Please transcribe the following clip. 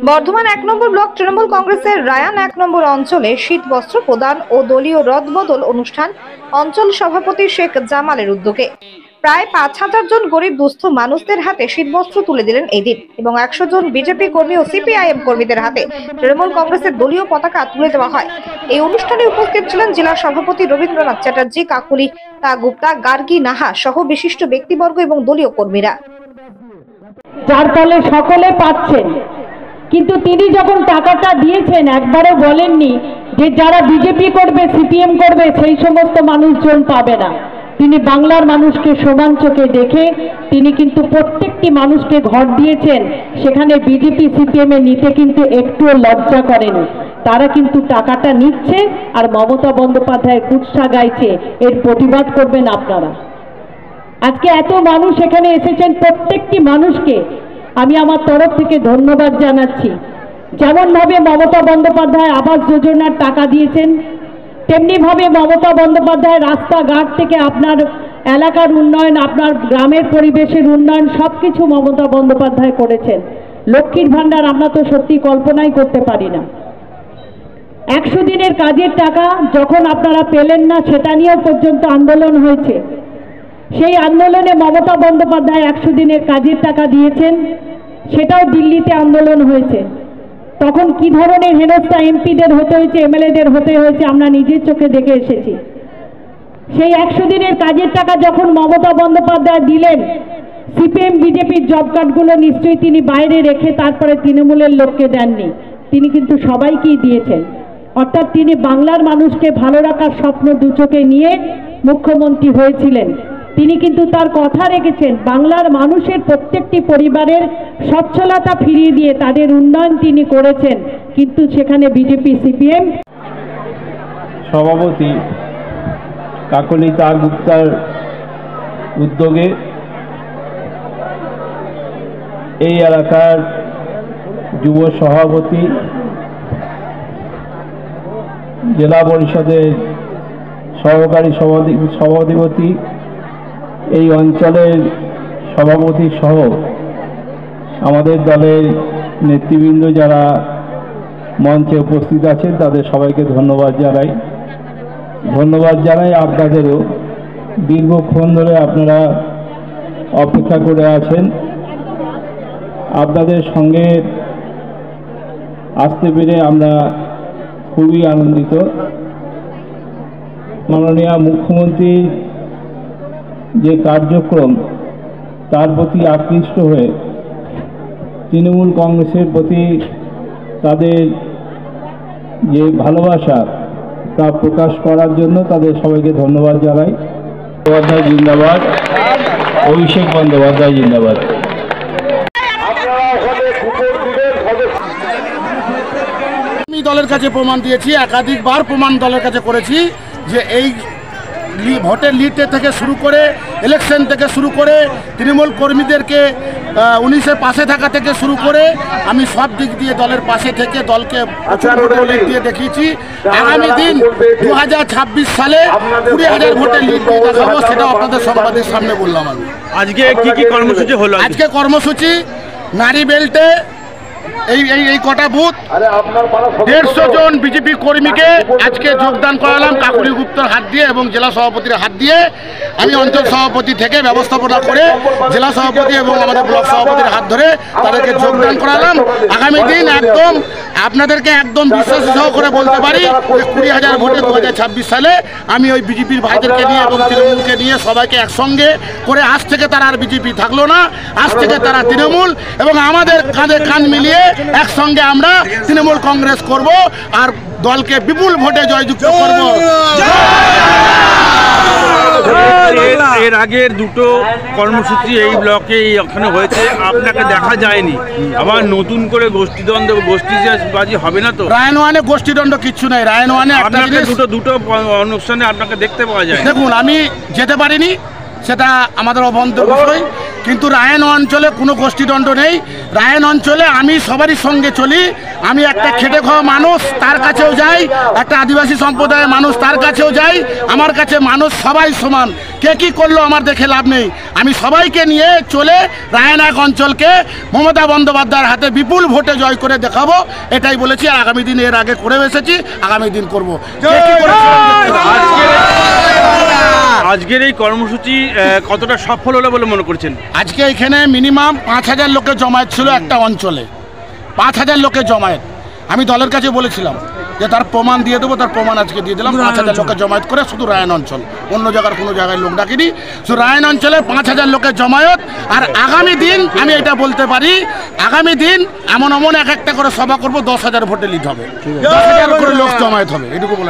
বর্ধমান ১ নম্বর block Trinamool কংগ্রেসের Ryan ১ নম্বর অঞ্চলে শীত বস্ত্র প্রদান ও দলীয় রদবদল অনুষ্ঠান অঞ্চল সভাপতি শেখ জামালের উদ্যোগে প্রায় ৫,০০০ জন গরিব দুস্থ মানুষদের হাতে শীতবস্ত্র তুলে দিলেন এই দিন এবং ১০০ জন বিজেপি কর্মী ও সিপিআইএম কর্মীদের হাতে তৃণমূল কংগ্রেসের দলীয় পতাকা তুলে দেওয়া হয়। এই অনুষ্ঠানে উপস্থিত ছিলেন জেলা সভাপতি রবীন্দ্রনাথ চ্যাটার্জি, কাকুলি গুপ্তা, গার্গী নাহা সহ বিশিষ্ট ব্যক্তিবর্গ এবং দলীয় কর্মীরা। যার ফলে সকলে পাচ্ছেন, কিন্তু তিনি যখন টাকাটা দিয়েছেন একবারও বলেননি যে যারা বিজেপি করবে সিপিএম করবে সেই সমস্ত মানুষজন পাবে না। তিনি বাংলার মানুষকে সমান চোখে দেখে তিনি কিন্তু প্রত্যেকটি মানুষকে ঘর দিয়েছেন। সেখানে বিজেপি সিপিএম এ নিতে কিন্তু একটুও লজ্জা করেনি। তারা কিন্তু টাকাটা নিচ্ছে আর মমতা বন্দ্যোপাধ্যায়ের কুৎসা গাইছে, এর প্রতিবাদ করবেন আপনারা। আজকে এত মানুষ এখানে এসেছেন, প্রত্যেকটি মানুষকে আমি আমার তরফ থেকে ধন্যবাদ জানাচ্ছি। যেমনভাবে মমতা বন্দ্যোপাধ্যায় আবাস যোজনার টাকা দিয়েছেন, তেমনিভাবে মমতা বন্দ্যোপাধ্যায় রাস্তাঘাট থেকে আপনার এলাকার উন্নয়ন, আপনার গ্রামের পরিবেশের উন্নয়ন সবকিছু মমতা বন্দ্যোপাধ্যায় করেছেন। লক্ষ্মীর ভাণ্ডার আমরা তো সত্যি কল্পনাই করতে পারি না। ১০০ দিনের কাজের টাকা যখন আপনারা পেলেন না সেটা নিয়েও পর্যন্ত আন্দোলন হয়েছে। সেই আন্দোলনে মমতা বন্দ্যোপাধ্যায় ১০০ দিনের কাজের টাকা দিয়েছেন, সেটাও দিল্লিতে আন্দোলন হয়েছে। তখন কি ধরনের হেনস্থা এমপিদের হতে হয়েছে, এমএলএদের হতে হয়েছে আমরা নিজের চোখে দেখে এসেছি। সেই ১০০ দিনের কাজের টাকা যখন মমতা বন্দ্যোপাধ্যায় দিলেন, সিপিএম বিজেপির জব কার্ডগুলো নিশ্চয়ই তিনি বাইরে রেখে তারপরে তৃণমূলের লোককে দেননি, তিনি কিন্তু সবাইকেই দিয়েছেন। অর্থাৎ তিনি বাংলার মানুষকে ভালো রাখার স্বপ্ন দুচোখে নিয়ে মুখ্যমন্ত্রী হয়েছিলেন। তিনি কিন্তু তার কথা রেখেছেন, বাংলার মানুষের প্রত্যেকটি পরিবারের সচ্ছলতা ফিরিয়ে দিয়ে তাদের উন্নয়ন তিনি করেছেন। কিন্তু সেখানে বিজেপি সিপিএম সভাপতি কাকুলি গুপ্তার উদ্যোগে এই এলাকার যুব সভাপতি, জেলা পরিষদের সহকারী সভাধিপতি, এই অঞ্চলের সভাপতি সহ আমাদের দলের নেতৃবৃন্দ যারা মঞ্চে উপস্থিত আছেন তাদের সবাইকে ধন্যবাদ জানাই। আপনাদেরও দীর্ঘক্ষণ ধরে আপনারা অপেক্ষা করে আছেন। আপনাদের সঙ্গে আসতে পেরে আমরা খুবই আনন্দিত। মাননীয় মুখ্যমন্ত্রী যে কার্যক্রম তার প্রতি আকৃষ্ট হয়ে তৃণমূল কংগ্রেসের প্রতি তাদের যে ভালোবাসা তা প্রকাশ করার জন্য তাদের সবাইকে ধন্যবাদ জানাই। বন্দ্যোপাধ্যায় জিন্দাবাদ, অভিষেক বন্দ্যোপাধ্যায় জিন্দাবাদ। আমি দলের কাছে প্রমাণ দিয়েছি, একাধিকবার প্রমাণ দলের কাছে করেছি যে এই ভোটের লিডে থেকে শুরু করে ইলেকশন থেকে শুরু করে তৃণমূল কর্মীদেরকে 19-এর পাশে থাকা থেকে শুরু করে আমি সব দিক দিয়ে দলের পাশে থেকে দলকে লিড দিয়ে দেখিয়েছি। আগামী দিন 2026 সালে 20,000 ভোটের লিড দিয়ে দেখাবো, সেটাও আপনাদের সংবাদের সামনে বললাম। আমি আজকে কি কর্মসূচি হলো? আজকে কর্মসূচি নারী বেল্টে এই কটা বুথ 150 জন বিজেপি কর্মীকে আজকে যোগদান করালাম কাকুলি গুপ্তার হাত দিয়ে এবং জেলা সভাপতির হাত দিয়ে। আমি অঞ্চল সভাপতি থেকে ব্যবস্থাপনা করে জেলা সভাপতি এবং আমাদের ব্লক সভাপতির হাত ধরে তাদেরকে যোগদান করালাম। আগামী দিন একদম আপনাদেরকে একদম বিশ্বাস সহ করে বলতে পারি যে 20,000 ভোটে 2026 সালে আমি ওই বিজেপির ভাইদেরকে নিয়ে এবং তৃণমূলকে নিয়ে সবাইকে একসঙ্গে করে আজ থেকে তারা আর বিজেপি থাকলো না, আজ থেকে তারা তৃণমূল এবং আমাদের কাঁধে কাঁধ মিলিয়ে একসঙ্গে আমরা তৃণমূল কংগ্রেস করব আর দলকে বিপুল ভোটে জয়যুক্ত করব। এর আগের দুটো কর্মসূচি এই ব্লকে ওখানে হয়েছে, আপনাকে দেখা যায়নি। আবার নতুন করে গোষ্ঠীবাজি হবে না তো? রায়নওয়ানে গোষ্ঠীদ্বন্দ্ব কিচ্ছু নাই। রায়নওয়ানে আপনাকে দুটো অনুষ্ঠানে আপনাকে দেখতে পাওয়া যায়। দেখুন, আমি যেতে পারিনি, সেটা আমাদের অভ্যন্তর বিষয়। কিন্তু রায়ন অঞ্চলে কোনো গোষ্ঠীদ্বন্দ্ব নেই। রায়ন অঞ্চলে আমি সবারই সঙ্গে চলি। আমি একটা খেটে খাওয়া মানুষ, তার কাছেও যাই, একটা আদিবাসী সম্প্রদায়ের মানুষ, তার কাছেও যাই। আমার কাছে মানুষ সবাই সমান, কে কী করলো আমার দেখে লাভ নেই। আমি সবাইকে নিয়ে চলে রায়ন এক অঞ্চলকে মমতা বন্দ্যোপাধ্যায়ের হাতে বিপুল ভোটে জয় করে দেখাবো, এটাই বলেছি। আর আগামী দিন এর আগে করে এসেছি, আগামী দিন করবো। আজকের এই কর্মসূচি কতটা সফল হলো বলে মনে করছেন? আজকে এখানে মিনিমাম 5,000 লোকের জমায়েত ছিল একটা অঞ্চলে, 5,000 লোকের জমায়েত। আমি দলের কাছে বলেছিলাম যে তার প্রমাণ দিয়ে দেবো, তার প্রমাণ আজকে দিয়ে দিলাম। 5,000 লোকের জমায়েত করে শুধু রায়ন অঞ্চল, অন্য জায়গার কোনো জায়গায় লোক ডাকিনি, শুধু রায়ন অঞ্চলে 5,000 লোকের জমায়েত। আর আগামী দিন আমি এটা বলতে পারি, আগামী দিন এমন এক একটা করে সভা করবো, 10,000 ভোটে লিড হবে, 10,000 করে লোক জমায়েত হবে, এটুকু বলে।